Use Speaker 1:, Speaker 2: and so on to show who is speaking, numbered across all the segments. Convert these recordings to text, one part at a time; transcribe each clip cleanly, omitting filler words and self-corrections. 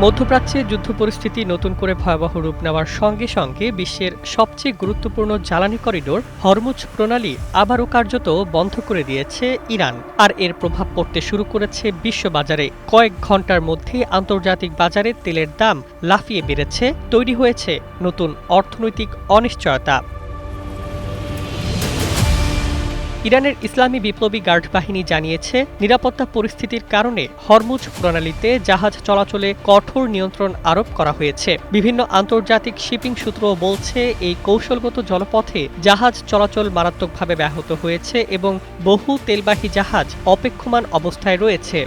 Speaker 1: মধ্যপ্রাচ্যে যুদ্ধ পরিস্থিতি নতুন করে ভয়াবহ রূপ নেওয়ার সঙ্গে সঙ্গে বিশ্বের সবচেয়ে গুরুত্বপূর্ণ জ্বালানি করিডোর হরমুজ প্রণালী আবারও কার্যত বন্ধ করে দিয়েছে ইরান। আর এর প্রভাব পড়তে শুরু করেছে বিশ্ববাজারে। কয়েক ঘন্টার মধ্যে আন্তর্জাতিক বাজারে তেলের দাম লাফিয়ে বেড়েছে, তৈরি হয়েছে নতুন অর্থনৈতিক অনিশ্চয়তা। ইরানের ইসলামী বিপ্লবী গার্ড বাহিনী জানিয়েছে, নিরাপত্তা পরিস্থিতির কারণে হরমুজ প্রণালীতে জাহাজ চলাচলে কঠোর নিয়ন্ত্রণ আরোপ করা হয়েছে। বিভিন্ন আন্তর্জাতিক শিপিং সূত্র বলছে, এই কৌশলগত জলপথে জাহাজ চলাচল মারাত্মকভাবে ব্যাহত হয়েছে এবং বহু তেলবাহী জাহাজ অপেক্ষমান অবস্থায় রয়েছে।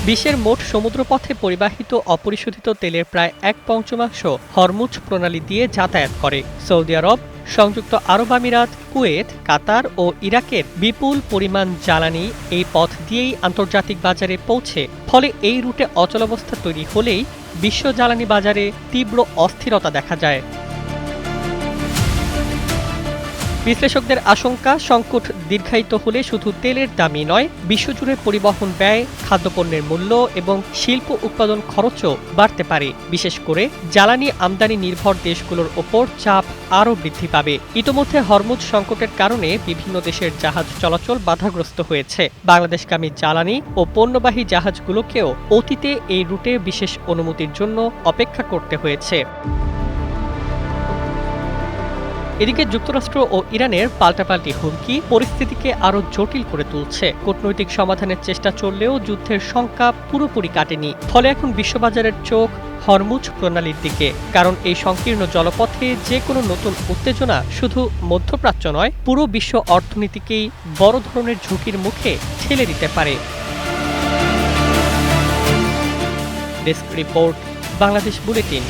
Speaker 1: বিশ্বের মোট সমুদ্রপথে পরিবাহিত অপরিশোধিত তেলের প্রায় ১/৫ হরমুজ প্রণালী দিয়ে যাতায়াত করে। সৌদি আরব, সংযুক্ত আরব আমিরাত, কুয়েত, কাতার ও ইরাকের বিপুল পরিমাণ জ্বালানি এই পথ দিয়েই আন্তর্জাতিক বাজারে পৌঁছে। ফলে এই রুটে অচলাবস্থা তৈরি হলেই বিশ্ব জ্বালানি বাজারে তীব্র অস্থিরতা দেখা যায়। বিশ্লেষকদের আশঙ্কা, সংকট দীর্ঘায়িত হলে শুধু তেলের দামই নয়, বিশ্বজুড়ে পরিবহন ব্যয়, খাদ্যপণ্যের মূল্য এবং শিল্প উৎপাদন খরচও বাড়তে পারে। বিশেষ করে জ্বালানি আমদানি নির্ভর দেশগুলোর ওপর চাপ আরও বৃদ্ধি পাবে। ইতোমধ্যে হরমুজ সংকটের কারণে বিভিন্ন দেশের জাহাজ চলাচল বাধাগ্রস্ত হয়েছে। বাংলাদেশগামী জ্বালানি ও পণ্যবাহী জাহাজগুলোকেও অতীতে এই রুটে বিশেষ অনুমতির জন্য অপেক্ষা করতে হয়েছে। এদিকে যুক্তরাষ্ট্র ও ইরানের পাল্টাপাল্টি হুমকি পরিস্থিতিকে আরও জটিল করে তুলছে। কূটনৈতিক সমাধানের চেষ্টা চললেও যুদ্ধের শঙ্কা পুরোপুরি কাটেনি। ফলে এখন বিশ্ববাজারের চোখ হরমুজ প্রণালীর দিকে, কারণ এই সংকীর্ণ জলপথে যে কোনো নতুন উত্তেজনা শুধু মধ্যপ্রাচ্য নয়, পুরো বিশ্ব অর্থনীতিকেই বড় ধরনের ঝুঁকির মুখে ঠেলে দিতে পারে। Desk report, Bangladesh bulletin.